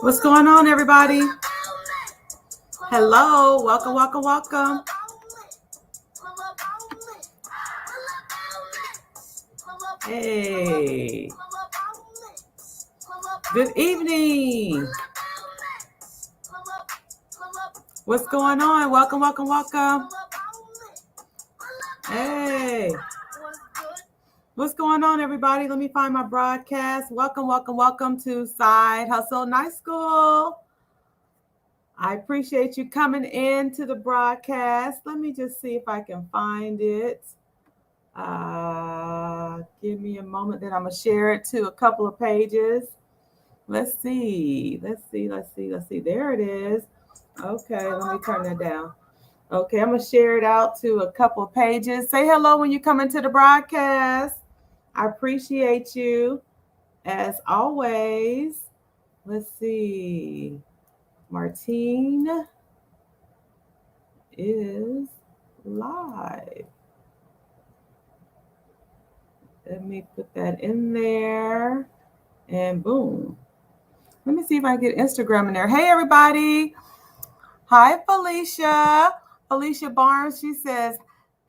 What's going on, everybody? Hello, welcome. Hey, good evening. What's going on? Welcome. Hey. What's going on, everybody? Let me find my broadcast. Welcome to Side Hustle Night School. I appreciate you coming in to the broadcast. Let me just see if I can find it. Give me a moment, then I'm going to share it to a couple of pages. Let's see. There it is. Okay, let me turn that down. Okay, I'm going to share it out to a couple of pages. Say hello when you come into the broadcast. I appreciate you, as always. Let's see. Martine is live. Let me put that in there. And boom. Let me see if I can get Instagram in there. Hey, everybody. Hi, Felicia. Felicia Barnes, she says,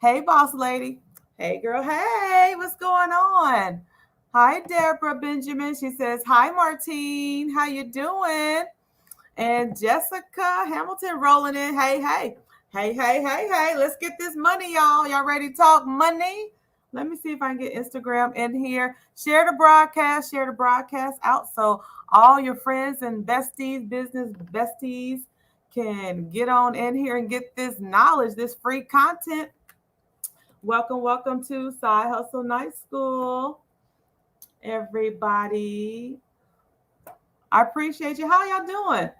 hey, boss lady. Hey, girl. Hey, what's going on? Hi, Deborah Benjamin. She says, hi, Martine. How you doing? And Jessica Hamilton rolling in. Hey. Let's get this money, y'all. Y'all ready to talk money? Let me see if I can get Instagram in here. Share the broadcast out so all your friends and besties, business besties, can get on in here and get this knowledge, this free content. Welcome to Side Hustle Night School, everybody. I appreciate you. How y'all doing?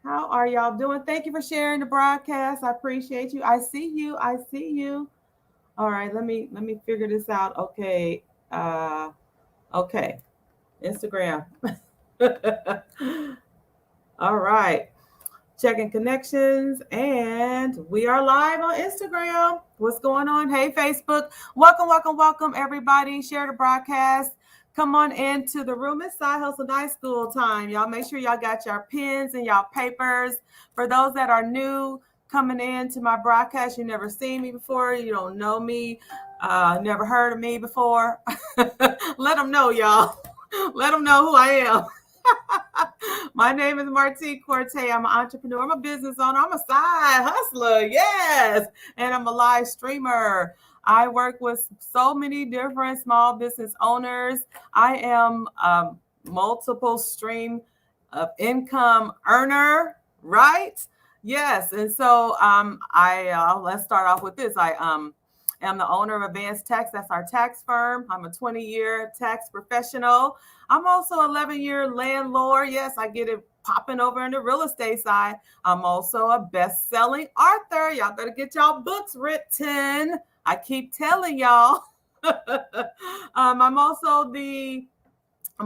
How are y'all doing? Thank you for sharing the broadcast. I appreciate you. I see you. All right, let me figure this out. Okay. Okay. Instagram. All right. Checking connections, and we are live on Instagram. What's going on? Hey, Facebook. Welcome, everybody. Share the broadcast. Come on into the room. It's Side Hustle Night School time. Y'all make sure y'all got your pens and y'all papers. For those that are new coming into my broadcast, you never seen me before, you don't know me, never heard of me before. Let them know, y'all. Let them know who I am. My name is Martine Corte. I'm an entrepreneur. I'm a business owner. I'm a side hustler. Yes. And I'm a live streamer. I work with so many different small business owners. I am a multiple stream of income earner, right? Yes. And so let's start off with this. I am the owner of Advanced Tax. That's our tax firm. I'm a 20-year tax professional. I'm also an 11-year landlord. Yes, I get it popping over in the real estate side. I'm also a best-selling author. Y'all better get y'all books written. I keep telling y'all. I'm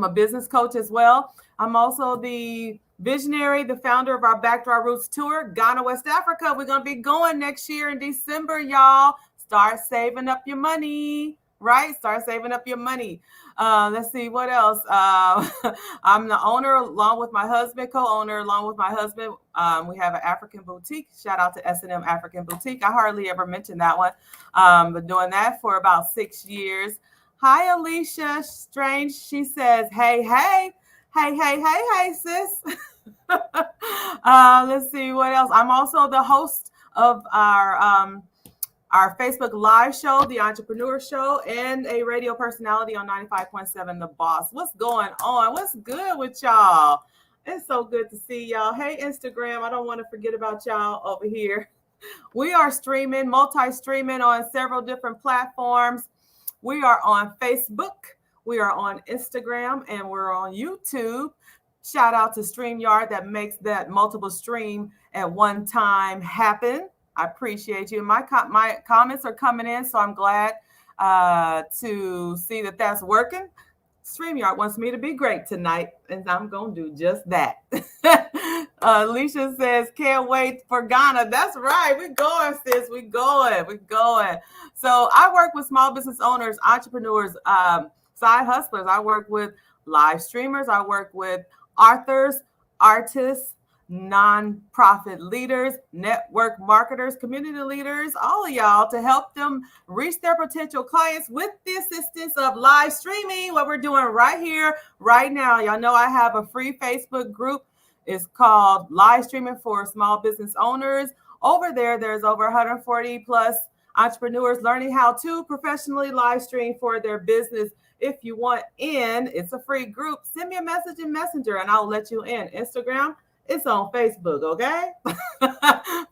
a business coach as well. I'm also the visionary, the founder of our Back to Our Roots tour, Ghana, West Africa. We're going to be going next year in December, y'all. Start saving up your money, right? Start saving up your money. Let's see, what else? I'm the owner along with my husband, co-owner along with my husband. We have an African boutique. Shout out to S&M African Boutique. I hardly ever mention that one. But doing that for about 6 years. Hi, Alicia Strange. She says, hey, sis. Let's see what else. I'm also the host of our Facebook live show, The Entrepreneur Show, and a radio personality on 95.7 The Boss. What's going on? What's good with y'all? It's so good to see y'all. Hey, Instagram, I don't want to forget about y'all over here. We are streaming, multi-streaming on several different platforms. We are on Facebook, we are on Instagram, and we're on YouTube. Shout out to StreamYard that makes that multiple stream at one time happen. I appreciate you. My comments are coming in, so I'm glad to see that that's working. StreamYard wants me to be great tonight, and I'm going to do just that. Alicia says, can't wait for Ghana. That's right. We're going, sis. We're going. So I work with small business owners, entrepreneurs, side hustlers. I work with live streamers. I work with authors, artists, nonprofit leaders, network marketers, community leaders, all of y'all, to help them reach their potential clients with the assistance of live streaming, what we're doing right here, right now. Y'all know I have a free Facebook group. It's called Live Streaming for Small Business Owners. Over there, there's over 140 plus entrepreneurs learning how to professionally live stream for their business. If you want in, it's a free group. Send me a message in Messenger and I'll let you in. Instagram, it's on Facebook, okay?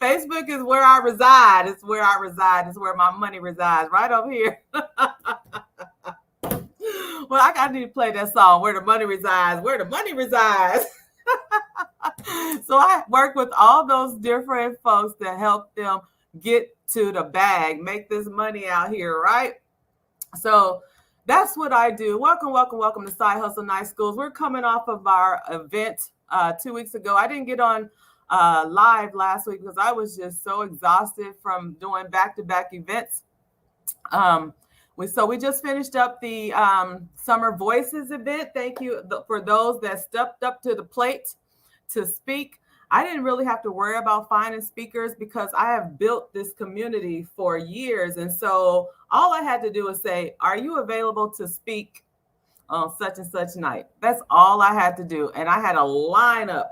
Facebook is where I reside. It's where I reside. It's where my money resides, right over here. Well, I need to play that song, Where the Money Resides, Where the Money Resides. So I work with all those different folks to help them get to the bag, make this money out here, right? So that's what I do. Welcome to Side Hustle Night Schools. We're coming off of our event 2 weeks ago. I didn't get on live last week because I was just so exhausted from doing back-to-back events. So we just finished up the Summer Voices event. Thank you for those that stepped up to the plate to speak. I didn't really have to worry about finding speakers because I have built this community for years. And so all I had to do was say, are you available to speak on such and such night? That's all I had to do. And I had a lineup.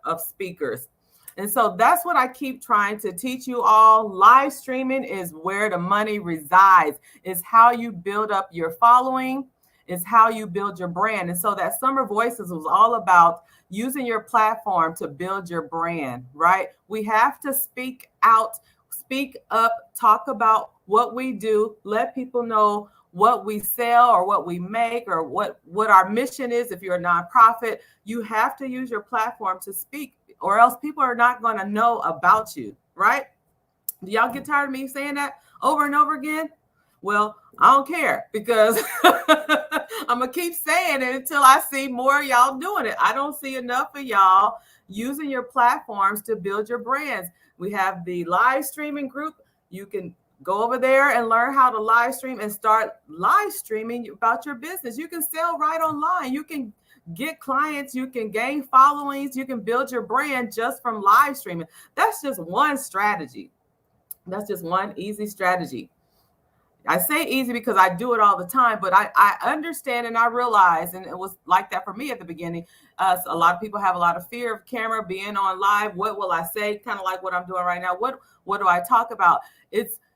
Of speakers. And so that's what I keep trying to teach you all. Live streaming is where the money resides. It's how you build up your following. It's how you build your brand. And so that Summer Voices was all about using your platform to build your brand, right? We have to speak out, speak up, talk about what we do, let people know what we sell or what we make or what our mission is. If you're a nonprofit, you have to use your platform to speak, or else people are not going to know about you, right? Do y'all get tired of me saying that over and over again? Well, I don't care, because I'm going to keep saying it until I see more of y'all doing it. I don't see enough of y'all using your platforms to build your brands. We have the live streaming group. You can go over there and learn how to live stream and start live streaming about your business. You can sell right online. You can get clients. You can gain followings. You can build your brand just from live streaming. That's just one strategy. That's just one easy strategy. I say easy because I do it all the time, but I understand and I realize, and it was like that for me at the beginning. So a lot of people have a lot of fear of camera, being on live. What will I say? Kind of like what I'm doing right now. What do I talk about?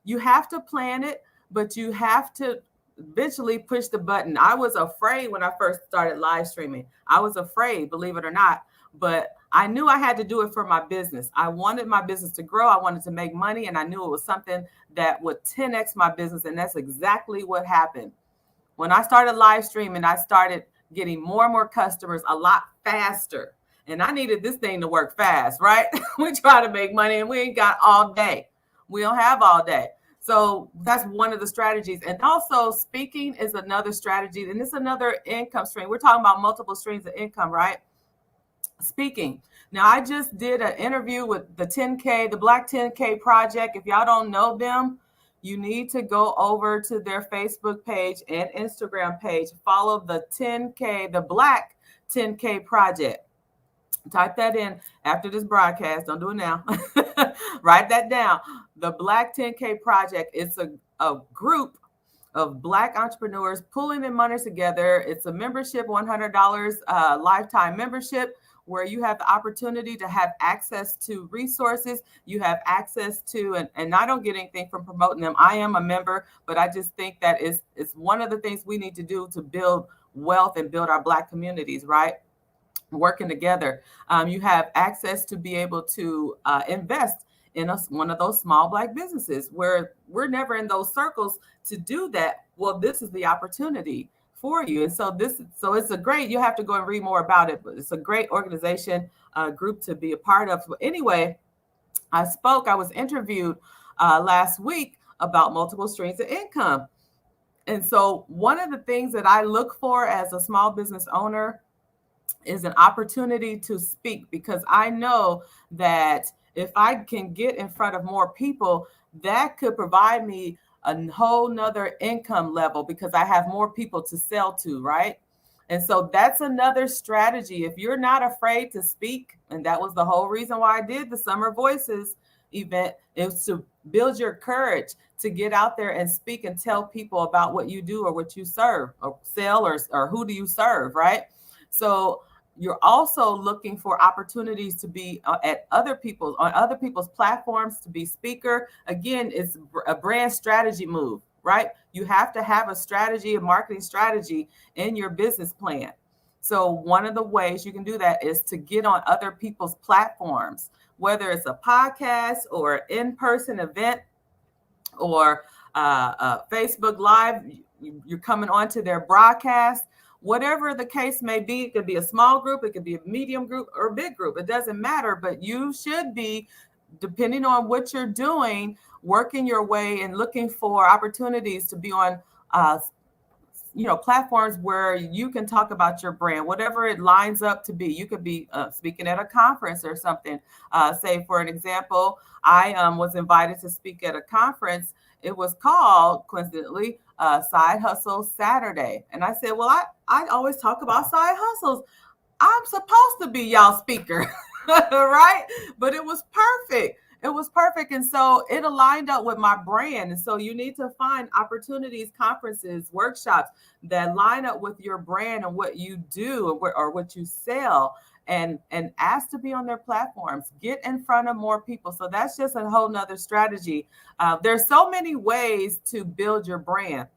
You have to plan it, but you have to eventually push the button. I was afraid when I first started live streaming. I was afraid, believe it or not, but I knew I had to do it for my business. I wanted my business to grow. I wanted to make money, and I knew it was something that would 10x my business, and that's exactly what happened. When I started live streaming, I started getting more and more customers a lot faster, and I needed this thing to work fast, right? We try to make money, and we ain't got all day. We don't have all day. So that's one of the strategies. And also speaking is another strategy, and it's another income stream. We're talking about multiple streams of income, right? Speaking. Now, I just did an interview with the Black 10K Project. If y'all don't know them, you need to go over to their Facebook page and Instagram page. Follow the Black 10K Project. Type that in after this broadcast. Don't do it now. Write that down. The Black 10K Project. It's a group of Black entrepreneurs pulling their money together. It's a membership, $100 lifetime membership, where you have the opportunity to have access to resources. You have access to, and I don't get anything from promoting them. I am a member, but I just think that it's one of the things we need to do to build wealth and build our Black communities, right? Working together. You have access to be able to invest in one of those small Black businesses where we're never in those circles to do that. Well, this is the opportunity for you. And so it's a great, you have to go and read more about it, but it's a great organization group to be a part of. Anyway, I was interviewed last week about multiple streams of income. And so one of the things that I look for as a small business owner is an opportunity to speak, because I know that if I can get in front of more people, that could provide me a whole nother income level because I have more people to sell to, right? And so that's another strategy. If you're not afraid to speak, and that was the whole reason why I did the Summer Voices event, is to build your courage to get out there and speak and tell people about what you do or what you serve or sell, or who do you serve, right? So you're also looking for opportunities to be at other people's platforms, to be speaker. Again, it's a brand strategy move, right? You have to have a strategy, a marketing strategy in your business plan. So one of the ways you can do that is to get on other people's platforms, whether it's a podcast or an in-person event or Facebook Live. You're coming onto their broadcast. Whatever the case may be, it could be a small group, it could be a medium group or a big group. It doesn't matter, but you should be, depending on what you're doing, working your way and looking for opportunities to be on platforms where you can talk about your brand, whatever it lines up to be. You could be speaking at a conference or something. Say, for an example, I was invited to speak at a conference. It was called, coincidentally, Side Hustle Saturday. And I said, well, I always talk about side hustles. I'm supposed to be y'all speaker, right? But it was perfect. It was perfect. And so it aligned up with my brand. And so you need to find opportunities, conferences, workshops that line up with your brand and what you do or what you sell, and ask to be on their platforms. Get in front of more people. So that's just a whole nother strategy. There's so many ways to build your brand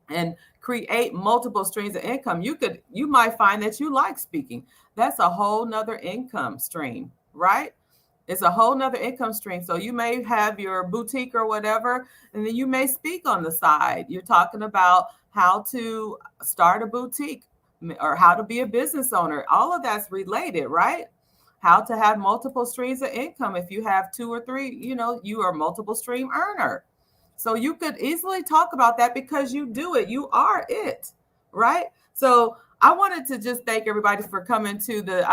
and create multiple streams of income. You might find that you like speaking. That's a whole nother income stream, right? It's a whole nother income stream. So you may have your boutique or whatever, and then you may speak on the side. You're talking about how to start a boutique or how to be a business owner. All of that's related, right? How to have multiple streams of income. If you have 2 or 3, you are a multiple stream earner. So you could easily talk about that because you do it. You are it, right? So I wanted to just thank everybody for coming to the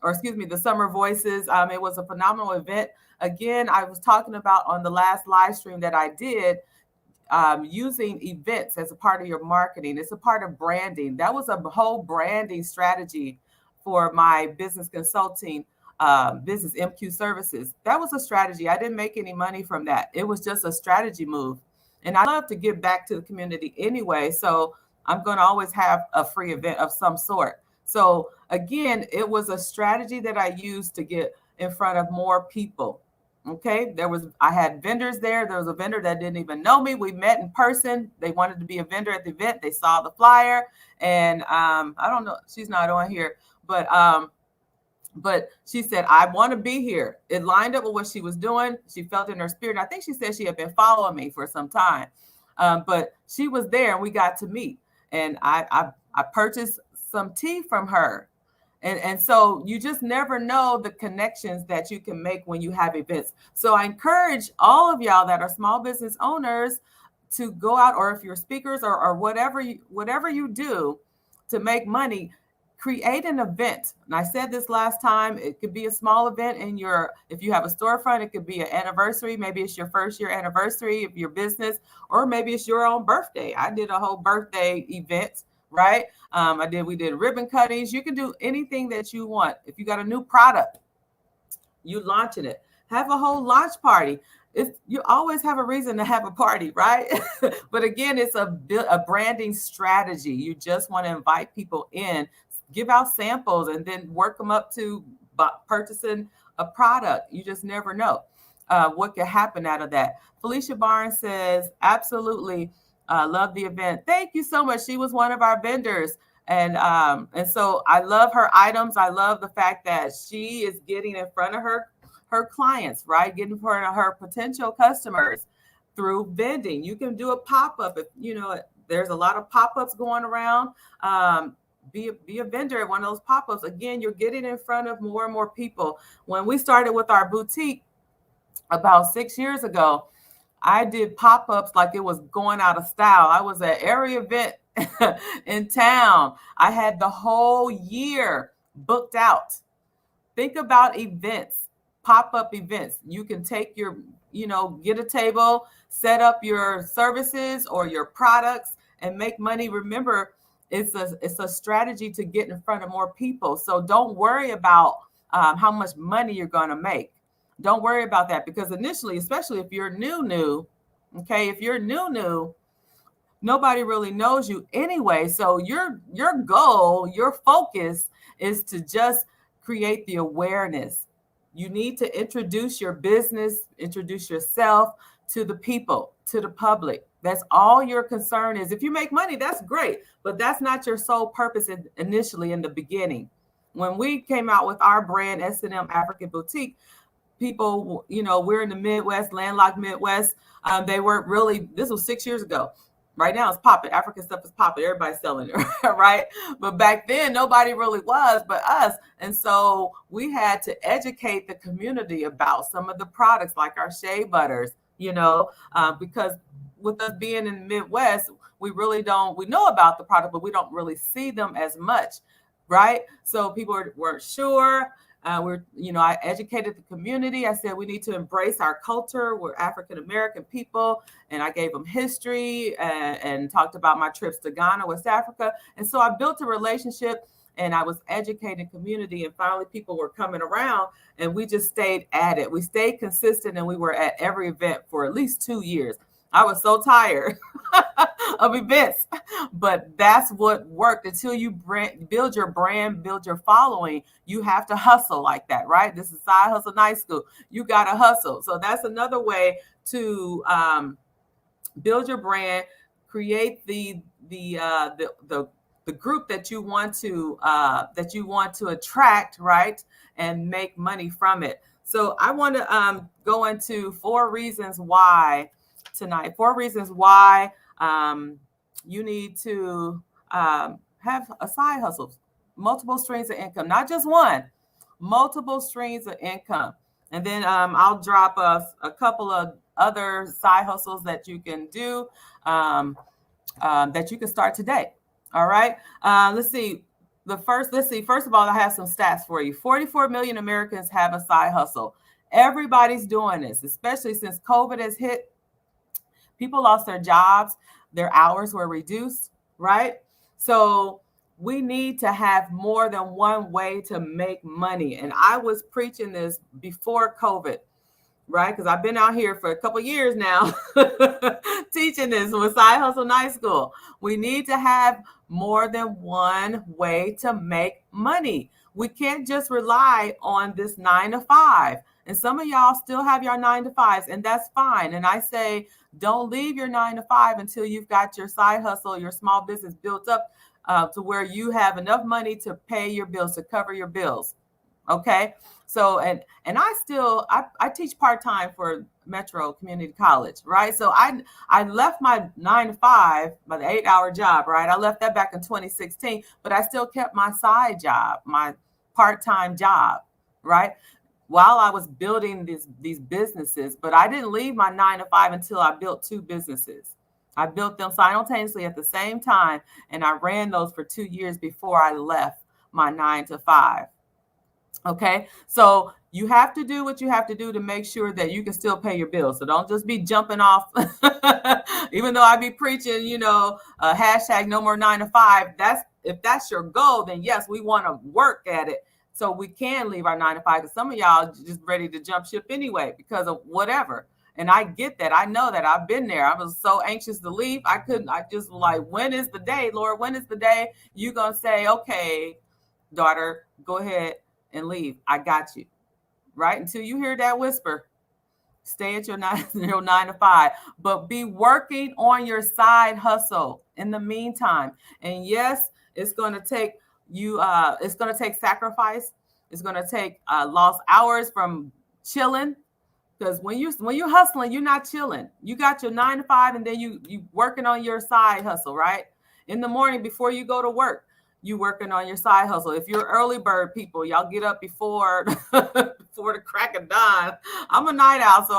the Summer Voices. It was a phenomenal event. Again, I was talking about on the last live stream that I did, using events as a part of your marketing. It's a part of branding. That was a whole branding strategy for my business consulting business, MQ services. That was a strategy. I didn't make any money from that. It was just a strategy move. And I love to give back to the community anyway. So I'm going to always have a free event of some sort. So again, it was a strategy that I used to get in front of more people. Okay. I had vendors there. There was a vendor that didn't even know me. We met in person. They wanted to be a vendor at the event. They saw the flyer, and I don't know, she's not on here, but she said, I want to be here. It lined up with what she was doing. She felt in her spirit. I think she said she had been following me for some time, but she was there and we got to meet. And I purchased some tea from her. And so you just never know the connections that you can make when you have events. So I encourage all of y'all that are small business owners to go out, or if you're speakers or whatever you do to make money, create an event. And I said this last time, it could be a small event if you have a storefront, it could be an anniversary. Maybe it's your first year anniversary of your business, or maybe it's your own birthday. I did a whole birthday event, right? We did ribbon cuttings. You can do anything that you want. If you got a new product, you launching it, have a whole launch party. You always have a reason to have a party, right? But again, it's a branding strategy. You just want to invite people in, give out samples, and then work them up to purchasing a product. You just never know what could happen out of that. Felicia Barnes says, absolutely, love the event. Thank you so much. She was one of our vendors. And so I love her items. I love the fact that she is getting in front of her clients, right? Getting in front of her potential customers through vending. You can do a pop-up. If there's a lot of pop-ups going around. Be a vendor at one of those pop-ups. Again, you're getting in front of more and more people. When we started with our boutique about 6 years ago, I did pop-ups like it was going out of style. I was at every event in town. I had the whole year booked out. Think about events, pop-up events. You can take your get a table, set up your services or your products and make money. Remember, it's a strategy to get in front of more people. So don't worry about how much money you're going to make. Don't worry about that, because initially, especially if you're new, okay, if you're new, nobody really knows you anyway. So your goal, your focus is to just create the awareness. You need to introduce your business, introduce yourself to the people, to the public. That's all your concern is. If you make money, that's great, but that's not your sole purpose initially in the beginning. When we came out with our brand, S&M African Boutique, people, we're in the Midwest, landlocked Midwest. They weren't really, this was 6 years ago. Right now it's popping. African stuff is popping. Everybody's selling it, right? But back then, nobody really was but us. And so we had to educate the community about some of the products like our shea butters, because with us being in the Midwest, we know about the product, but we don't really see them as much, right? So people weren't sure. I educated the community. I said we need to embrace our culture. We're African American people, and I gave them history and talked about my trips to Ghana, West Africa. And so I built a relationship, and I was educating community, and finally people were coming around, and we just stayed at it. We stayed consistent, and we were at every event for at least 2 years. I was so tired of events, but that's what worked. Until you build your brand, build your following, you have to hustle like that, right? This is Side Hustle Night School. You got to hustle. So that's another way to build your brand, create the group that you want to attract, right, and make money from it. So I want to go into 4 reasons why tonight. 4 reasons why you need to have a side hustle, multiple streams of income, not just one, multiple streams of income. And then I'll drop a couple of other side hustles that you can do, that you can start today. All right. Let's see. First of all, I have some stats for you. 44 million Americans have a side hustle. Everybody's doing this, especially since COVID has hit. People lost their jobs, their hours were reduced, right? So we need to have more than one way to make money. And I was preaching this before COVID, right? Because I've been out here for a couple of years now teaching this with Side Hustle Night School. We need to have more than one way to make money. We can't just rely on this 9 to 5. And some of y'all still have your 9 to 5s, and that's fine. And I say, don't leave your 9 to 5 until you've got your side hustle, your small business built up to where you have enough money to pay your bills, to cover your bills. Okay. So, and I teach part-time for Metro Community College, right? So I left my 9 to 5, by the 8-hour job, right? I left that back in 2016, but I still kept my side job, my part-time job, right? While I was building these businesses, but I didn't leave my 9 to 5 until I built 2 businesses. I built them simultaneously at the same time, and I ran those for 2 years before I left my 9 to 5. Okay, so you have to do what you have to do to make sure that you can still pay your bills. So don't just be jumping off, even though I be preaching, hashtag no more 9 to 5. If that's your goal, then yes, we want to work at it. So we can leave our 9 to 5, because some of y'all just ready to jump ship anyway because of whatever. And I get that. I know that. I've been there. I was so anxious to leave. I just like, when is the day, Lord? When is the day you're going to say, okay, daughter, go ahead and leave. I got you. Right? Until you hear that whisper, stay at your 9 to 5, but be working on your side hustle in the meantime. And yes, it's going to take it's going to take sacrifice. It's going to take lost hours from chilling, because when you're hustling, you're not chilling. You got your 9 to 5, and then you working on your side hustle, right? In the morning before you go to work, you working on your side hustle. If you're early bird people, y'all get up before before the crack of dawn. I'm a night owl, so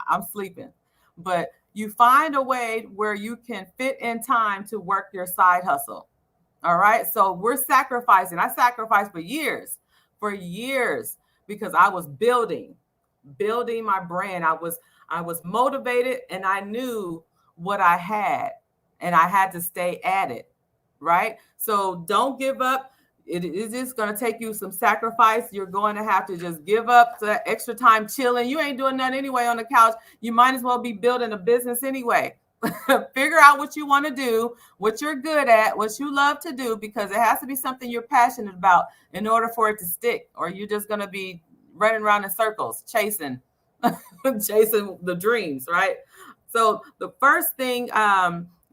I'm sleeping. But you find a way where you can fit in time to work your side hustle. All right. So we're sacrificing. I sacrificed for years, because I was building building my brand. I was motivated, and I knew what I had, and I had to stay at it, right? So don't give up. It is just going to take you some sacrifice. You're going to have to just give up that extra time chilling. You ain't doing nothing anyway on the couch. You might as well be building a business anyway. Figure out what you want to do, what you're good at, what you love to do, because it has to be something you're passionate about in order for it to stick, or you're just going to be running around in circles chasing chasing the dreams, right? So the first thing,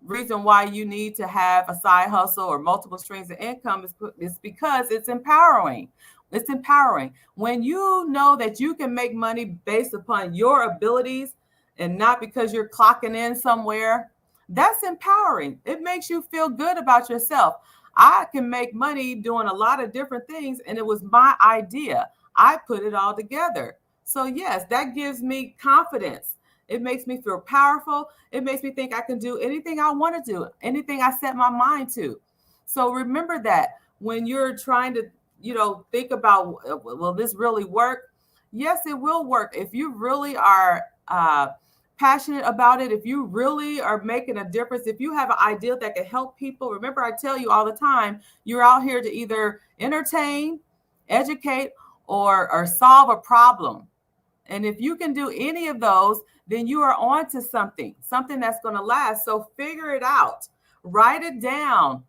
reason why you need to have a side hustle or multiple streams of income is because it's empowering. It's empowering when you know that you can make money based upon your abilities and not because you're clocking in somewhere. That's empowering. It makes you feel good about yourself. I can make money doing a lot of different things, and it was my idea. I put it all together. So yes, that gives me confidence. It makes me feel powerful. It makes me think I can do anything I want to do, anything I set my mind to. So remember that when you're trying to, think about, will this really work? Yes, it will work. If you really are passionate about it, if you really are making a difference, if you have an idea that can help people. Remember, I tell you all the time, you're out here to either entertain, educate, or solve a problem. And if you can do any of those, then you are on to something that's going to last. So figure it out, write it down,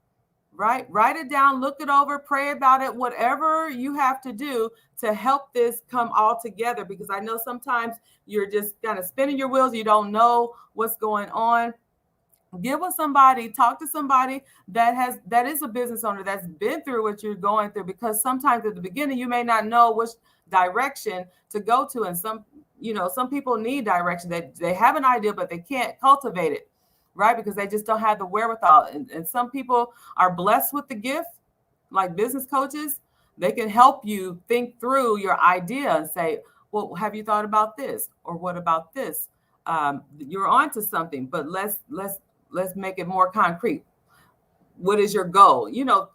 right? Write it down, look it over, pray about it, whatever you have to do to help this come all together. Because I know sometimes you're just kind of spinning your wheels. You don't know what's going on. Get with somebody, talk to somebody that is a business owner that's been through what you're going through, because sometimes at the beginning you may not know which direction to go to. And some people need direction. They have an idea, but they can't cultivate it, right? Because they just don't have the wherewithal. And some people are blessed with the gift, like business coaches. They can help you think through your idea and say, well, have you thought about this? Or what about this? You're onto something, but let's make it more concrete. What is your goal?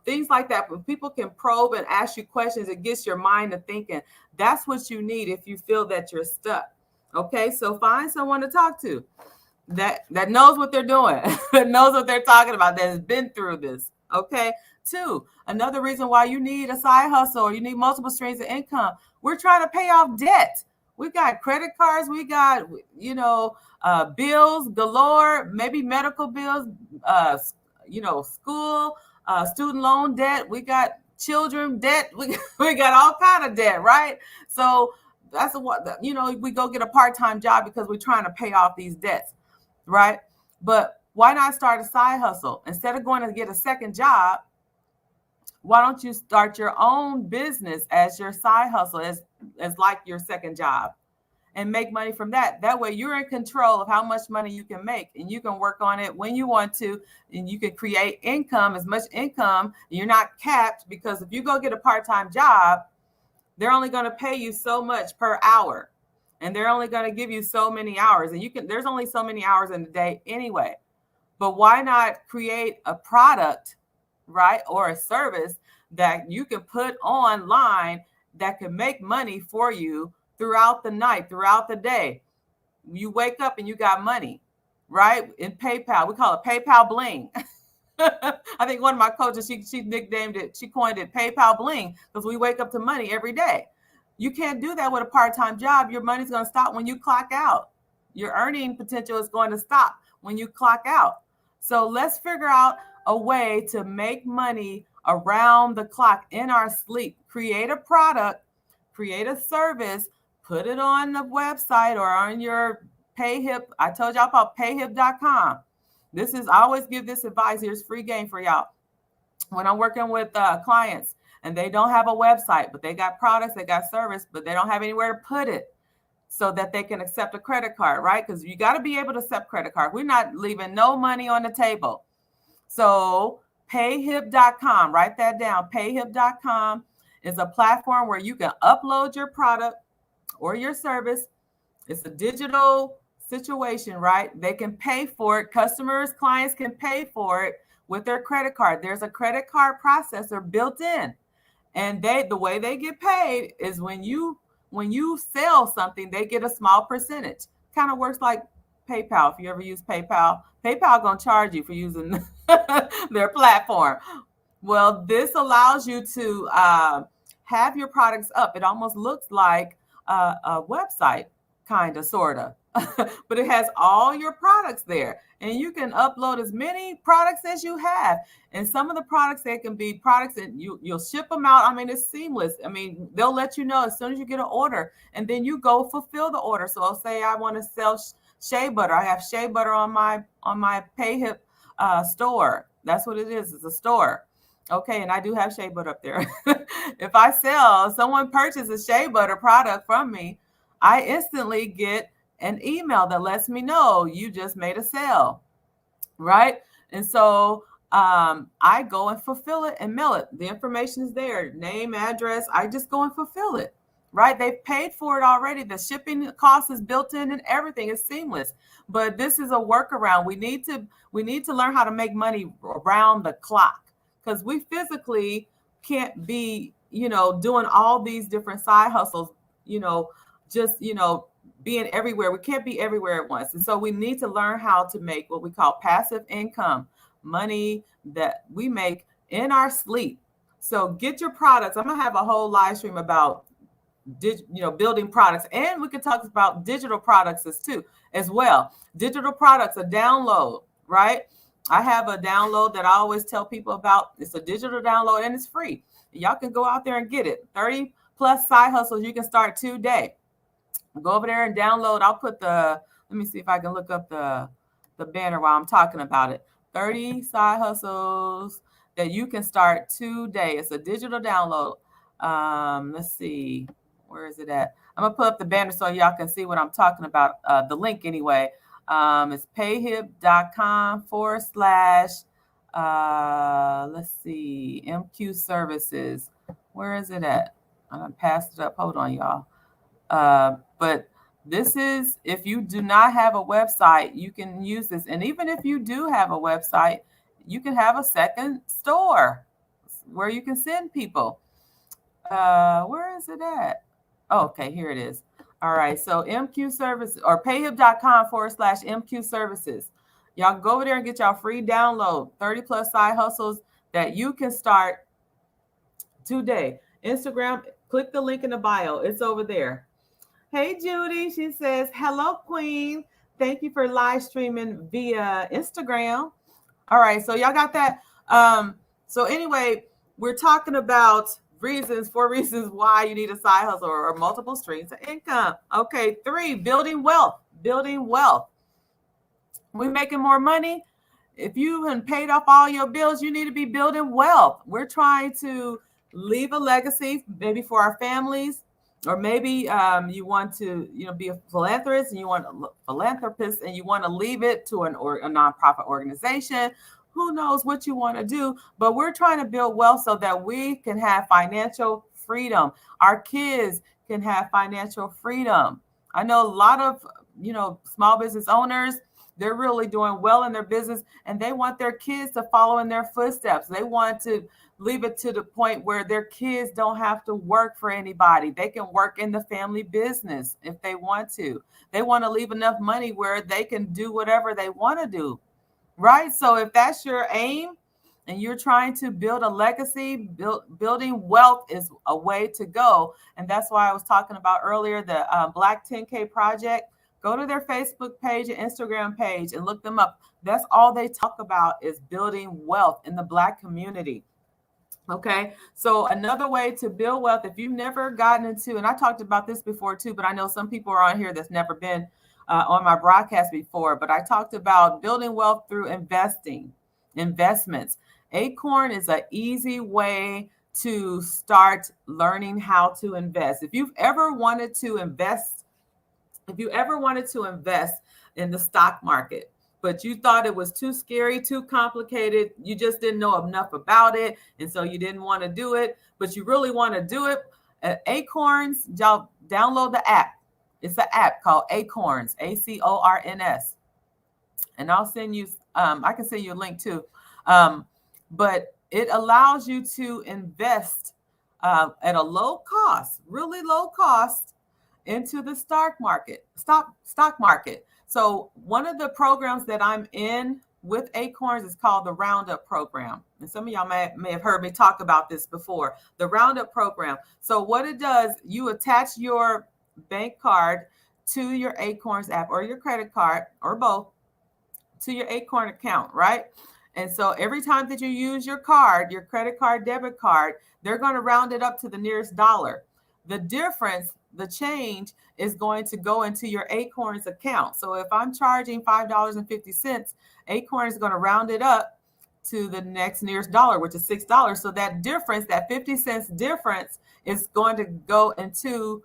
Things like that. When people can probe and ask you questions, it gets your mind to thinking. That's what you need if you feel that you're stuck. Okay, so find someone to talk to that knows what they're doing, that knows what they're talking about, that has been through this. Okay. 2, another reason why you need a side hustle or you need multiple streams of income. We're trying to pay off debt. We got credit cards. We got, bills galore, maybe medical bills, school, student loan debt. We got children debt. We got all kind of debt, right? So that's what, we go get a part-time job because we're trying to pay off these debts, right? But why not start a side hustle? Instead of going to get a second job, why don't you start your own business as your side hustle, as like your second job, and make money from that? That way you're in control of how much money you can make, and you can work on it when you want to, and you can create income, as much income. You're not capped, because if you go get a part-time job, they're only going to pay you so much per hour, and they're only going to give you so many hours, and there's only so many hours in the day anyway. But why not create a product, right, or a service that you can put online that can make money for you throughout the night, throughout the day? You wake up and you got money, right? In PayPal, we call it PayPal Bling. I think one of my coaches, she nicknamed it, she coined it PayPal Bling, because we wake up to money every day. You can't do that with a part-time job. Your money's going to stop when you clock out. Your earning potential is going to stop when you clock out. So let's figure out a way to make money around the clock in our sleep. Create a product, create a service, put it on the website or on your PayHip. I told y'all about payhip.com. I always give this advice. Here's free game for y'all. When I'm working with clients and they don't have a website, but they got products, they got service, but they don't have anywhere to put it so that they can accept a credit card, right? Because you got to be able to accept credit card. We're not leaving no money on the table. So payhip.com, write that down. Payhip.com is a platform where you can upload your product or your service. It's a digital situation, right? They can pay for it. Customers, clients can pay for it with their credit card. There's a credit card processor built in. And the way they get paid is when you when you sell something, they get a small percentage. Kind of works like PayPal. If you ever use PayPal, PayPal gonna charge you for using their platform. Well, this allows you to have your products up. It almost looks like a website, kind of, sort of, but it has all your products there. And you can upload as many products as you have. And some of the products, they can be products that you'll ship them out. I mean, it's seamless. I mean, they'll let you know as soon as you get an order, and then you go fulfill the order. So I'll say I want to sell shea butter. I have shea butter on my PayHip store. That's what it is. It's a store. Okay, and I do have shea butter up there. If I sell, someone purchases shea butter product from me, I instantly get an email that lets me know you just made a sale, right? And so I go and fulfill it and mail it. The information is there, name, address. I just go and fulfill it, right? They've paid for it already. The shipping cost is built in and everything is seamless. But this is a workaround. We need to learn how to make money around the clock, because we physically can't be, doing all these different side hustles, just, being everywhere. We can't be everywhere at once. And so we need to learn how to make what we call passive income, money that we make in our sleep. So get your products. I'm going to have a whole live stream about building products, and we could talk about digital products as well. Digital products, a download, right? I have a download that I always tell people about. It's a digital download and it's free. Y'all can go out there and get it. 30 plus side hustles you can start today. Go over there and download. I'll put let me see if I can look up the banner while I'm talking about it. 30 side hustles that you can start today. It's a digital download. Let's see. Where is it at? I'm going to put up the banner so y'all can see what I'm talking about. The link anyway. It's payhip.com / let's see, MQ services. Where is it at? I'm going to pass it up. Hold on, y'all. But this is, if you do not have a website, you can use this. And even if you do have a website, you can have a second store where you can send people. Where is it at? Oh, okay, here it is. All right, so MQ service, or payhip.com / MQ services. Y'all go over there and get y'all free download, 30 plus side hustles that you can start today. Instagram, click the link in the bio. It's over there. Hey, Judy, she says, hello, Queen. Thank you for live streaming via Instagram. All right, so y'all got that. So anyway, we're talking about 4 reasons why you need a side hustle or multiple streams of income. Okay, 3, building wealth. We're making more money. If you have paid off all your bills, you need to be building wealth. We're trying to leave a legacy, maybe for our families, or maybe you want to, be a philanthropist, and you want to leave it to a nonprofit organization. Who knows what you want to do, but we're trying to build wealth so that we can have financial freedom. Our kids can have financial freedom. I know a lot of, small business owners, they're really doing well in their business, and they want their kids to follow in their footsteps. They want to leave it to the point where their kids don't have to work for anybody. They can work in the family business if they want to. They want to leave enough money where they can do whatever they want to do. Right. So if that's your aim and you're trying to build a legacy, building wealth is a way to go. And that's why I was talking about earlier, the Black 10K Project. Go to their Facebook page and Instagram page and look them up. That's all they talk about, is building wealth in the Black community. Okay. So another way to build wealth, if you've never gotten into, and I talked about this before too, but I know some people are on here that's never been on my broadcast before, but I talked about building wealth through investments. Acorn is an easy way to start learning how to invest. If you've ever wanted to invest in the stock market, but you thought it was too scary, too complicated, you just didn't know enough about it, and so you didn't want to do it, but you really want to do it, at Acorns, y'all download the app. It's an app called Acorns, Acorns. And I'll send you, I can send you a link too. But it allows you to invest at a low cost, really low cost, into the stock market. So one of the programs that I'm in with Acorns is called the Roundup program. And some of y'all may have heard me talk about this before, the Roundup program. So what it does, you attach your bank card to your Acorns app or your credit card or both to your Acorn account, right? And so every time that you use your card, your credit card, debit card, they're going to round it up to the nearest dollar. The difference, the change is going to go into your Acorns account. So if I'm charging $5.50, Acorn is going to round it up to the next nearest dollar, which is $6. So that difference, that 50 cents difference, is going to go into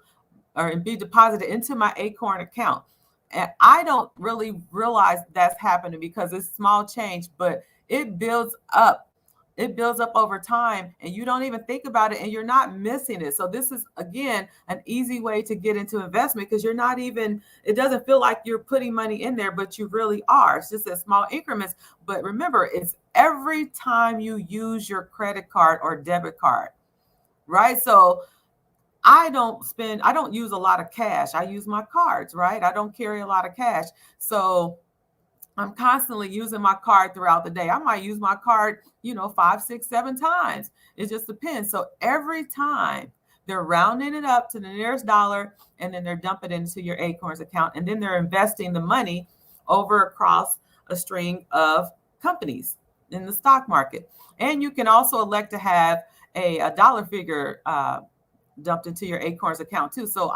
or be deposited into my Acorn account. And I don't really realize that's happening because it's small change, but it builds up. It builds up over time and you don't even think about it and you're not missing it. So this is, again, an easy way to get into investment because you're not even, it doesn't feel like you're putting money in there, but you really are. It's just in small increments. But remember, it's every time you use your credit card or debit card, right? So I don't use a lot of cash. I use my cards, right? I don't carry a lot of cash. So I'm constantly using my card throughout the day. I might use my card, 5, 6, 7 times. It just depends. So every time they're rounding it up to the nearest dollar and then they're dumping it into your Acorns account. And then they're investing the money over across a string of companies in the stock market. And you can also elect to have a dollar figure dumped into your Acorns account too. So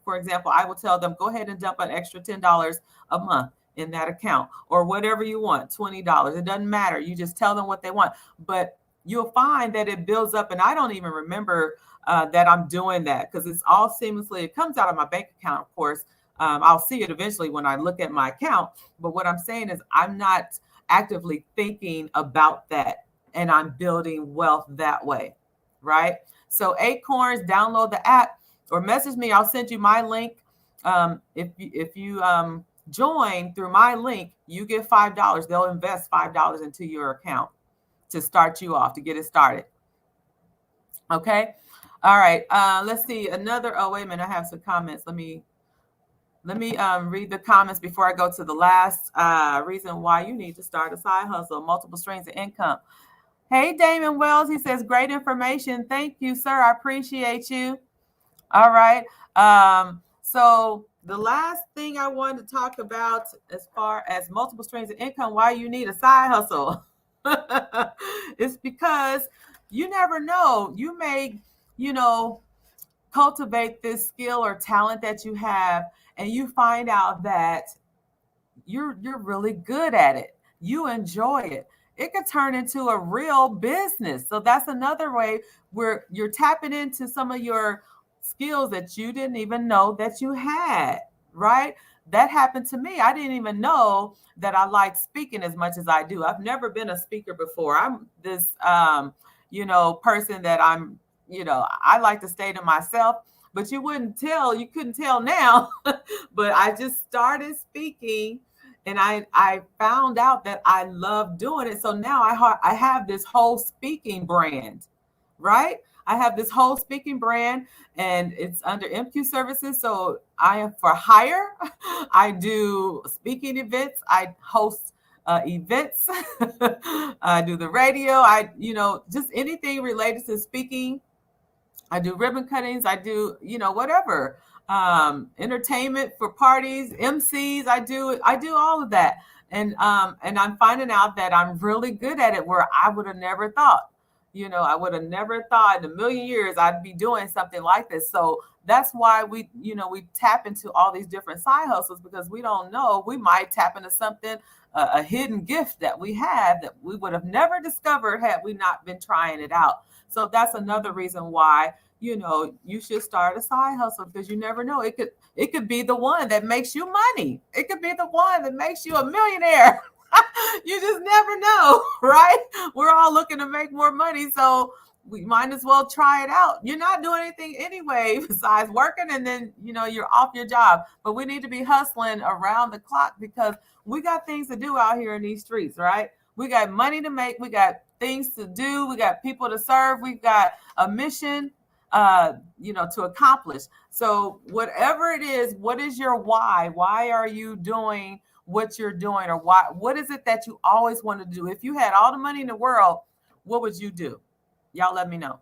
for example, I will tell them, go ahead and dump an extra $10 a month in that account or whatever you want, $20. It doesn't matter. You just tell them what they want, but you'll find that it builds up. And I don't even remember that I'm doing that because it's all seamlessly, it comes out of my bank account, of course. I'll see it eventually when I look at my account. But what I'm saying is I'm not actively thinking about that and I'm building wealth that way, right? So Acorns, download the app or message me. I'll send you my link. If you join through my link, you get $5. They'll invest $5 into your account to start you off, to get it started. Okay. All right. Let's see another. Oh, wait a minute. I have some comments. Let me read the comments before I go to the last reason why you need to start a side hustle, multiple streams of income. Hey, Damon Wells, he says, great information. Thank you, sir. I appreciate you. All right. So the last thing I wanted to talk about as far as multiple streams of income, why you need a side hustle, it's because you never know. You may, cultivate this skill or talent that you have, and you find out that you're really good at it. You enjoy it. It could turn into a real business. So that's another way where you're tapping into some of your skills that you didn't even know that you had, right? That happened to me. I didn't even know that I like speaking as much as I do. I've never been a speaker before. I'm this, person that I like to stay to myself, but you couldn't tell now, but I just started speaking. And I found out that I love doing it. So now I have this whole speaking brand, right? I have this whole speaking brand and it's under MQ Services. So I am for hire. I do speaking events. I host events. I do the radio. Just anything related to speaking. I do ribbon cuttings. I do, whatever. Entertainment for parties, MCs. I do all of that. And I'm finding out that I'm really good at it where I would have never thought, I would have never thought in a million years I'd be doing something like this. So that's why we tap into all these different side hustles because we don't know, we might tap into something, a hidden gift that we have that we would have never discovered had we not been trying it out. So that's another reason why, you should start a side hustle because you never know. It could be the one that makes you money. It could be the one that makes you a millionaire. You just never know, right? We're all looking to make more money. So we might as well try it out. You're not doing anything anyway besides working and then, you're off your job. But we need to be hustling around the clock because we got things to do out here in these streets, right? We got money to make. We got things to do. We got people to serve. We've got a mission. to accomplish. So whatever it is, what is your why? Why are you doing what you're doing? Or what is it that you always want to do? If you had all the money in the world, what would you do? Y'all let me know.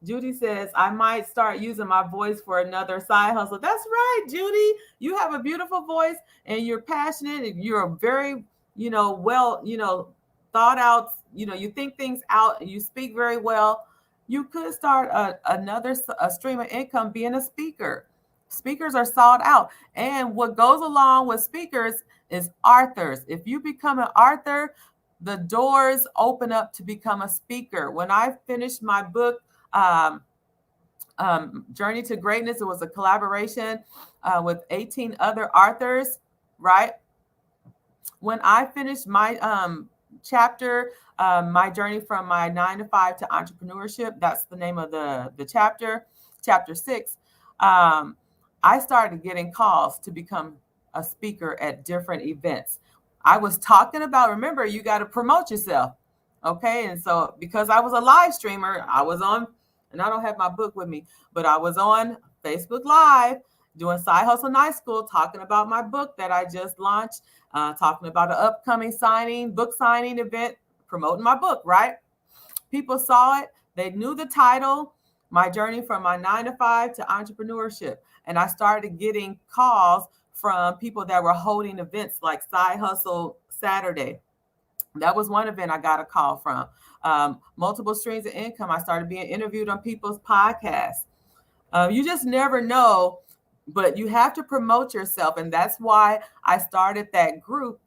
Judy says, I might start using my voice for another side hustle. That's right, Judy. You have a beautiful voice and you're passionate and you're very, well, thought out, you think things out and you speak very well. You could start another stream of income being a speaker. Speakers are sought out. And what goes along with speakers is authors. If you become an author, the doors open up to become a speaker. When I finished my book, Journey to Greatness, it was a collaboration with 18 other authors, right? When I finished my chapter, my journey from my 9 to 5 to entrepreneurship, that's the name of the chapter 6. I started getting calls to become a speaker at different events. I was talking about, remember, you got to promote yourself. Okay. And so because I was a live streamer, I was on, and I don't have my book with me, but I was on Facebook Live doing Side Hustle Night School, talking about my book that I just launched, talking about an upcoming book signing event, promoting my book, right? People saw it. They knew the title, My Journey from my 9 to 5 to Entrepreneurship. And I started getting calls from people that were holding events like Side Hustle Saturday. That was one event I got a call from. Multiple streams of income. I started being interviewed on people's podcasts. You just never know, but you have to promote yourself. And that's why I started that group,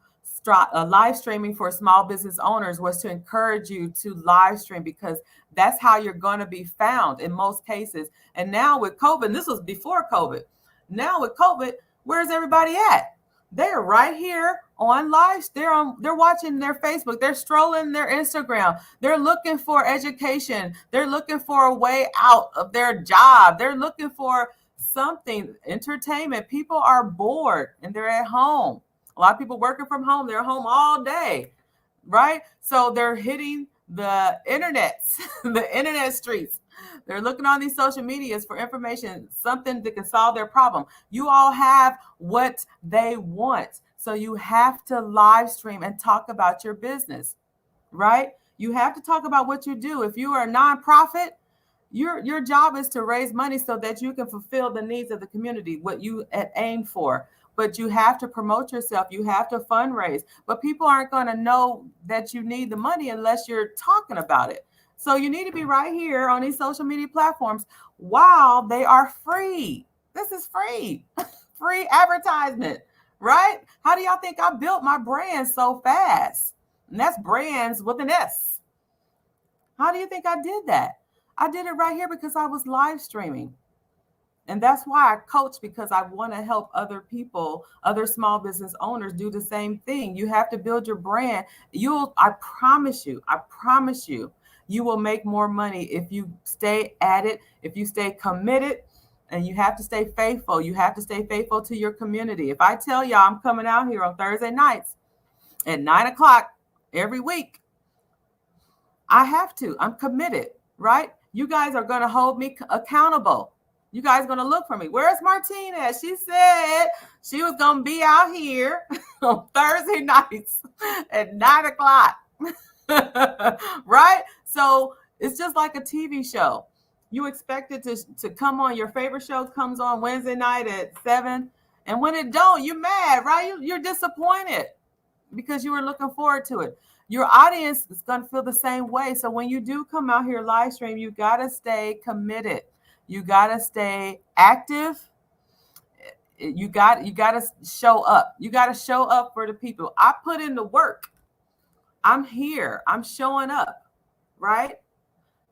live streaming for small business owners, was to encourage you to live stream, because that's how you're going to be found in most cases. And now with COVID, this was before COVID. Now with COVID, where's everybody at? They're right here on live. They're watching their Facebook. They're strolling their Instagram. They're looking for education. They're looking for a way out of their job. They're looking for something, entertainment. People are bored and they're at home. A lot of people working from home. They're home all day, right? So they're hitting the the internet streets. They're looking on these social medias for information, something that can solve their problem. You all have what they want. So you have to live stream and talk about your business, right? You have to talk about what you do. If you are a nonprofit, your job is to raise money so that you can fulfill the needs of the community, what you aim for. But you have to promote yourself. You have to fundraise. But people aren't going to know that you need the money unless you're talking about it. So you need to be right here on these social media platforms while they are free. This is free, free advertisement, right? How do y'all think I built my brand so fast? And that's brands with an S. How do you think I did that? I did it right here because I was live streaming. And that's why I coach, because I want to help other people, other small business owners do the same thing. You have to build your brand. I promise you, you will make more money if you stay at it, if you stay committed, and you have to stay faithful. You have to stay faithful to your community. If I tell y'all I'm coming out here on Thursday nights at 9 o'clock every week, I have to. I'm committed, right? You guys are going to hold me accountable. You guys are going to look for me. Where's Martine at? She said she was going to be out here on Thursday nights at 9 o'clock. Right? So it's just like a TV show. You expect it to come on. Your favorite show comes on Wednesday night at 7. And when it don't, you're mad, right? You're disappointed because you were looking forward to it. Your audience is going to feel the same way. So when you do come out here live stream, you got to stay committed. You got to stay active. You got to show up. You got to show up for the people. I put in the work. I'm here. I'm showing up, right?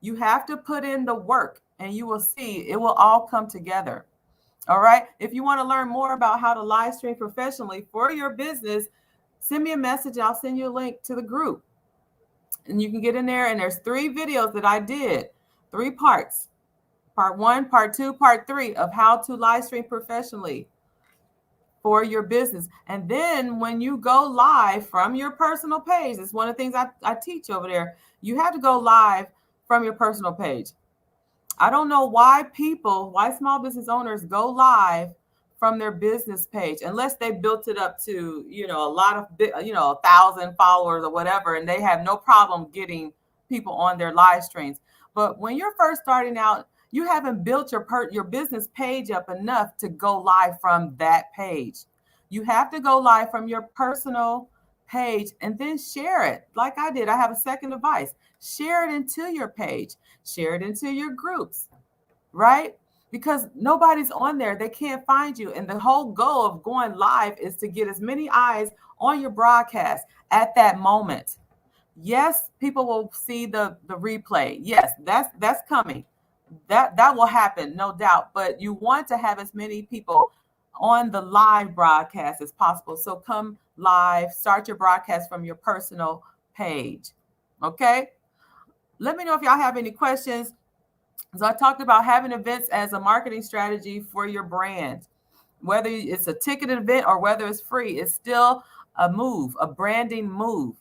You have to put in the work and you will see it will all come together. All right. If you want to learn more about how to live stream professionally for your business, send me a message. I'll send you a link to the group and you can get in there. And there's 3 videos that I did, 3 parts. Part 1, part 2, part 3 of how to live stream professionally for your business. And then when you go live from your personal page, it's one of the things I teach over there. You have to go live from your personal page. I don't know why small business owners go live from their business page unless they built it up to, a lot of, 1,000 followers or whatever, and they have no problem getting people on their live streams. But when you're first starting out, you haven't built your business page up enough to go live from that page. You have to go live from your personal page and then share it. Like I did, I have a second advice. Share it into your page, share it into your groups, right? Because nobody's on there, they can't find you. And the whole goal of going live is to get as many eyes on your broadcast at that moment. Yes, people will see the replay. Yes, that's coming. That will happen, no doubt. But you want to have as many people on the live broadcast as possible. So come live, start your broadcast from your personal page. Okay? Let me know if y'all have any questions. So I talked about having events as a marketing strategy for your brand. Whether it's a ticketed event or whether it's free, it's still a move, a branding move.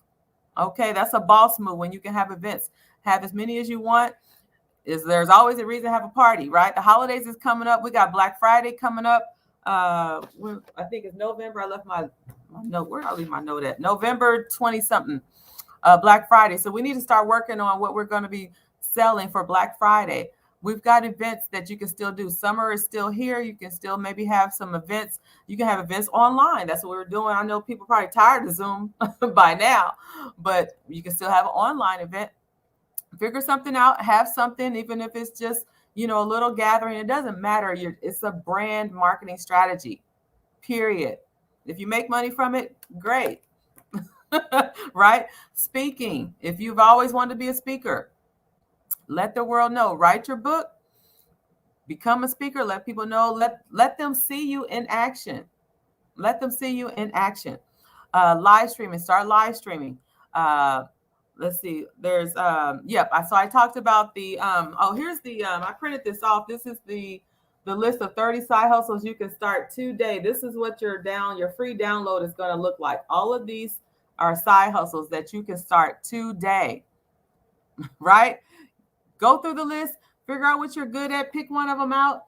Okay, that's a boss move when you can have events. Have as many as you want. There's always a reason to have a party, right? The holidays is coming up. We got Black Friday coming up. I think it's November. I left my note. Where did I leave my note at? November 20 something. Black Friday. So we need to start working on what we're going to be selling for Black Friday. We've got events that you can still do. Summer is still here. You can still maybe have some events. You can have events online. That's what we're doing. I know people are probably tired of Zoom by now, but you can still have an online event. Figure something out, have something, even if it's just, a little gathering. It doesn't matter. It's a brand marketing strategy, period. If you make money from it, great. Right? Speaking. If you've always wanted to be a speaker, let the world know. Write your book, become a speaker, let people know, let them see you in action. Let them see you in action. Live streaming, start live streaming. Let's see, there's, I talked about the, here's the, I printed this off. This is the list of 30 side hustles you can start today. This is what your free download is going to look like. All of these are side hustles that you can start today, right? Go through the list, figure out what you're good at, pick one of them out.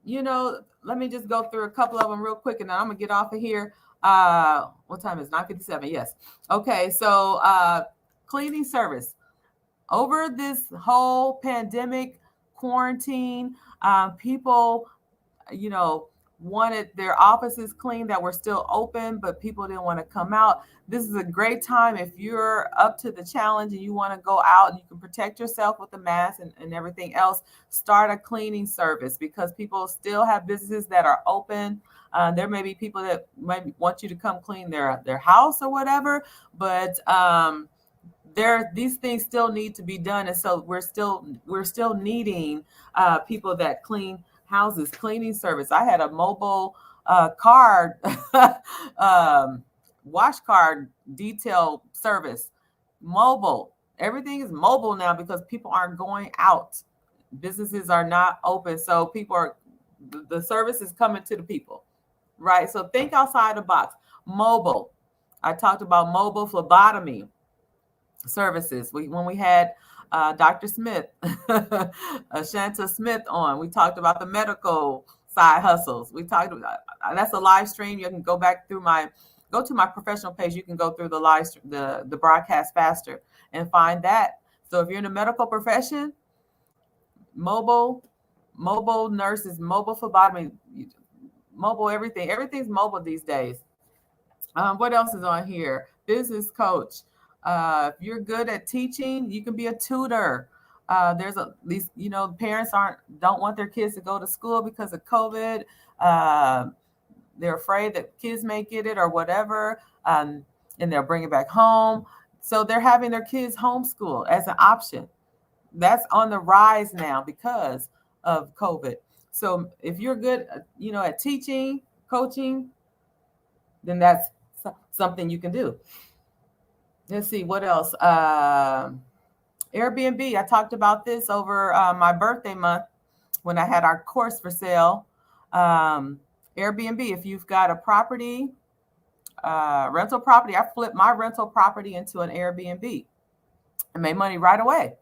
Let me just go through a couple of them real quick, and then I'm gonna get off of here. What time is it? 9:57? Yes. Okay, so cleaning service. Over this whole pandemic, quarantine, people, wanted their offices clean that were still open, but people didn't want to come out. This is a great time if you're up to the challenge and you want to go out and you can protect yourself with the mask and everything else. Start a cleaning service because people still have businesses that are open. There may be people that might want you to come clean their house or whatever, but these things still need to be done, and so we're still needing people that clean houses. Cleaning service. I had a mobile card wash card detail service. Mobile. Everything is mobile now because people aren't going out. Businesses are not open, so the service is coming to the people, right? So think outside the box. Mobile. I talked about mobile phlebotomy services. When we had Dr. Smith, Shanta Smith on, we talked about the medical side hustles. We talked about that's a live stream. You can go to my professional page. You can go through the broadcast faster and find that. So if you're in the medical profession, mobile nurses, mobile phlebotomy, mobile everything's mobile these days. What else is on here? Business coach. If you're good at teaching, you can be a tutor. There's these, parents don't want their kids to go to school because of COVID. They're afraid that kids may get it or whatever, and they'll bring it back home. So they're having their kids homeschool as an option. That's on the rise now because of COVID. So if you're good, at teaching, coaching, then that's something you can do. Let's see, what else? Airbnb. I talked about this over my birthday month when I had our course for sale. Airbnb, if you've got a property, rental property, I flipped my rental property into an Airbnb and made money right away.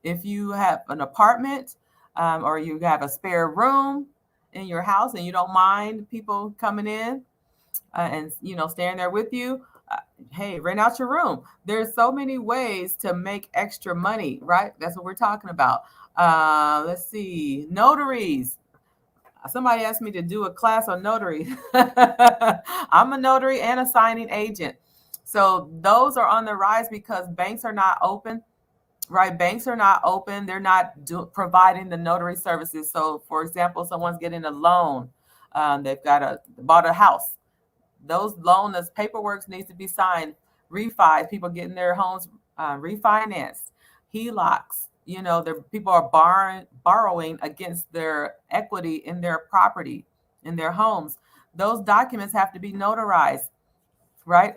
If you have an apartment, or you have a spare room in your house and you don't mind people coming in and staying there with you, hey, rent out your room. There's so many ways to make extra money, right? That's what we're talking about. Let's see, notaries. Somebody asked me to do a class on notary. I'm a notary and a signing agent. So those are on the rise because banks are not open, right? Banks are not open. They're not providing the notary services. So, for example, someone's getting a loan. They've bought a house. Those loans, paperwork needs to be signed. Refis, people getting their homes refinanced. HELOCs, the people are borrowing against their equity in their property, in their homes. Those documents have to be notarized, right?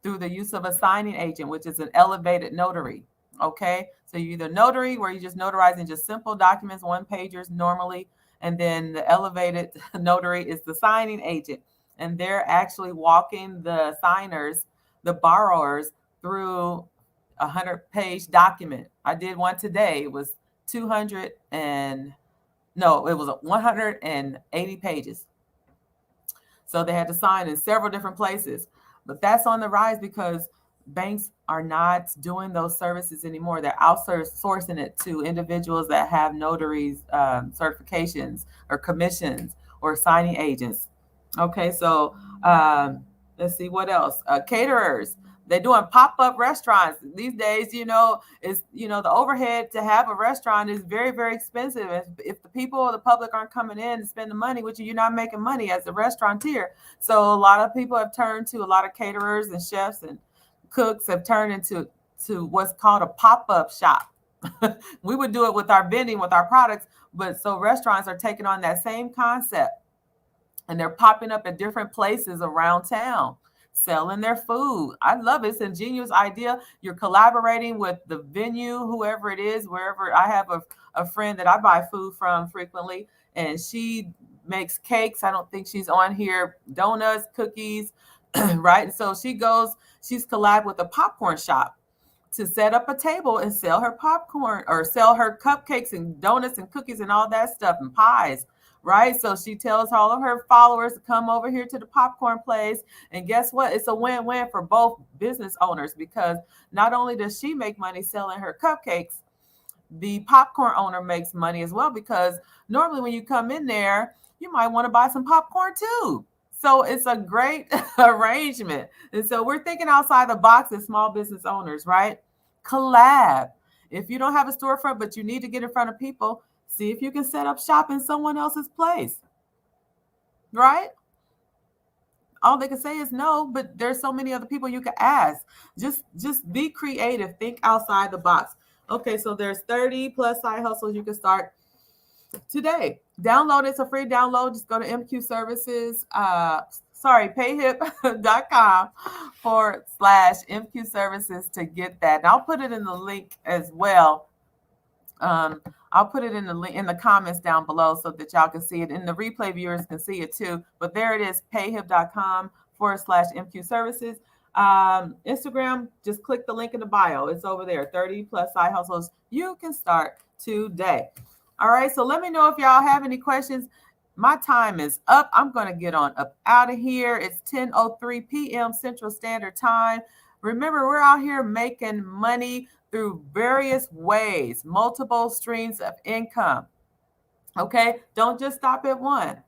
Through the use of a signing agent, which is an elevated notary. Okay, so you either notary, where you're just notarizing just simple documents, one pagers normally, and then the elevated notary is the signing agent, and they're actually walking the signers, the borrowers, through a 100-page document. I did one today. It was 180 pages. So they had to sign in several different places. But that's on the rise because banks are not doing those services anymore. They're outsourcing it to individuals that have notaries certifications or commissions or signing agents. Okay, so let's see what else. Caterers. They're doing pop-up restaurants these days. The overhead to have a restaurant is very, very expensive. If the people or the public aren't coming in and spend the money with you, you're not making money as a restaurateur. So a lot of people have turned to, a lot of caterers and chefs and cooks have turned into what's called a pop-up shop. We would do it with our vending, with our products, but so restaurants are taking on that same concept, and they're popping up at different places around town, selling their food. I love it. It's an ingenious idea. You're collaborating with the venue, whoever it is, wherever. I have a friend that I buy food from frequently, and she makes cakes. I don't think she's on here. Donuts, cookies, right? And so she's collabed with a popcorn shop to set up a table and sell her popcorn or sell her cupcakes and donuts and cookies and all that stuff and pies. Right. So she tells all of her followers to come over here to the popcorn place. And guess what? It's a win-win for both business owners, because not only does she make money selling her cupcakes, the popcorn owner makes money as well, because normally when you come in there, you might want to buy some popcorn too. So it's a great arrangement. And so we're thinking outside the box as small business owners, right? Collab. If you don't have a storefront, but you need to get in front of people, see if you can set up shop in someone else's place, right? All they can say is no, but there's so many other people you can ask. Just be creative. Think outside the box. Okay, so there's 30 plus side hustles you can start today. Download. It's a free download. Just go to MQ Services, payhip.com/MQ Services to get that. And I'll put it in the link as well. I'll put it in the comments down below so that y'all can see it, and the replay viewers can see it too. But there it is, payhip.com/MQ Services. Instagram, just click the link in the bio. It's over there. 30 plus side hustles you can start today. All right. So let me know if y'all have any questions. My time is up. I'm going to get on up out of here. It's 10:03 p.m. Central Standard Time. Remember, we're out here making money through various ways, multiple streams of income. Okay, don't just stop at one.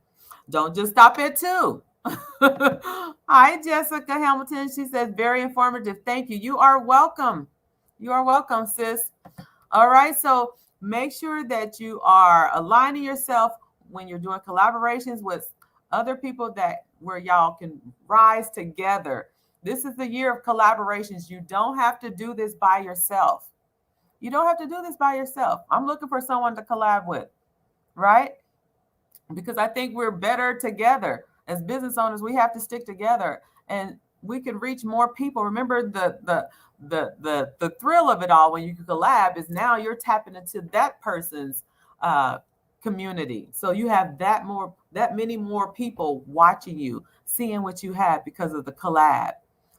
Don't just stop at two. Hi, Jessica Hamilton. She says, very informative. Thank you. You are welcome. You are welcome, sis. All right, so make sure that you are aligning yourself when you're doing collaborations with other people where y'all can rise together. This is the year of collaborations. You don't have to do this by yourself. You don't have to do this by yourself. I'm looking for someone to collab with, right? Because I think we're better together. As business owners, we have to stick together, and we can reach more people. Remember, the thrill of it all when you can collab is now you're tapping into that person's community. So you have that many more people watching you, seeing what you have because of the collab.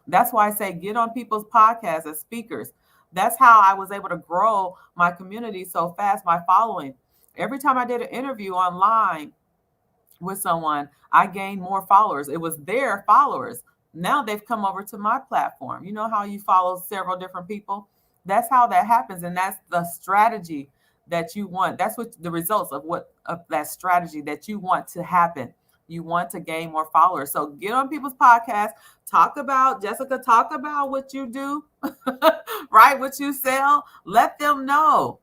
That's why I say get on people's podcasts as speakers. That's how I was able to grow my community so fast, my following. Every time I did an interview online with someone, I gained more followers. It was their followers. Now they've come over to my platform. You know how you follow several different people? That's how that happens. And that's the strategy that you want. That's what the results of that strategy that you want to happen. You want to gain more followers. So get on people's podcasts, talk about, Jessica, talk about what you do, right? What you sell. Let them know.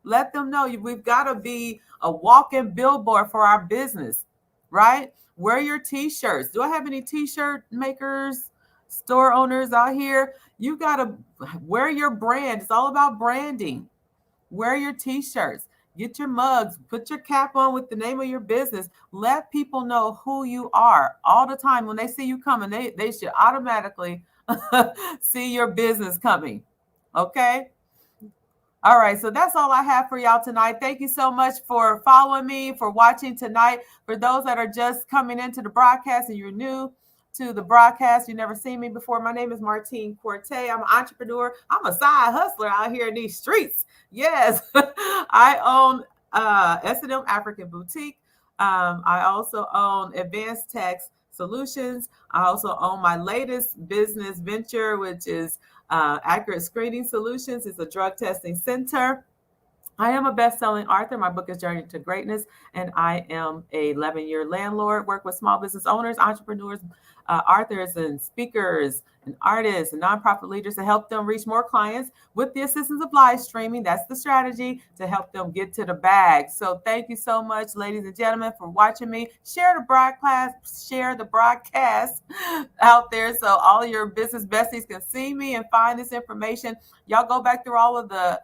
Let them know. We've got to be a walking billboard for our business, right? Wear your t-shirts. Do I have any t-shirt makers, store owners out here? You got to wear your brand. It's all about branding. Wear your t-shirts. Get your mugs. Put your cap on with the name of your business. Let people know who you are all the time. When they see you coming, they should automatically see your business coming. Okay? All right, so that's all I have for y'all tonight. Thank you so much for following me, for watching tonight. For those that are just coming into the broadcast and you're new to the broadcast, you've never seen me before, my name is Martine Corte. I'm an entrepreneur. I'm a side hustler out here in these streets. Yes, I own S&M African Boutique. I also own Advanced Tax Solutions. I also own my latest business venture, which is Accurate Screening Solutions. Is a drug testing center. I am a best-selling author. My book is Journey to Greatness, and I am a 11-year landlord. Work with small business owners, entrepreneurs, authors, and speakers, and artists, and nonprofit leaders to help them reach more clients with the assistance of live streaming. That's the strategy to help them get to the bag. So thank you so much, ladies and gentlemen, for watching me. Share the broadcast out there so all of your business besties can see me and find this information. Y'all go back through all of the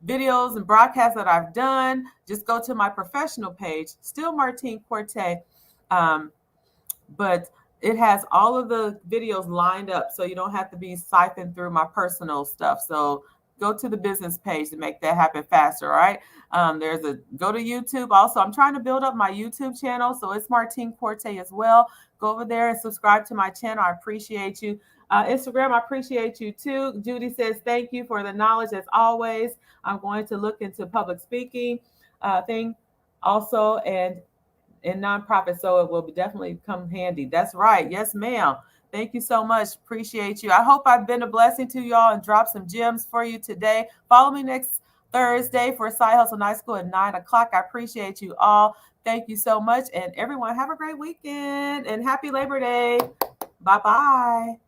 videos and broadcasts that I've done. Just go to my professional page, still Martine Corte, but it has all of the videos lined up, so you don't have to be siphoned through my personal stuff. So go to the business page to make that happen faster. All right. Go to YouTube. Also, I'm trying to build up my YouTube channel, so it's Martine Corte as well. Go over there and subscribe to my channel. I appreciate you. Instagram, I appreciate you too. Judy says, thank you for the knowledge as always. I'm going to look into public speaking thing also and in nonprofit, so it will definitely come handy. That's right. Yes, ma'am. Thank you so much. Appreciate you. I hope I've been a blessing to y'all and dropped some gems for you today. Follow me next Thursday for Side Hustle Night School at 9 o'clock. I appreciate you all. Thank you so much. And everyone, have a great weekend and happy Labor Day. Bye-bye.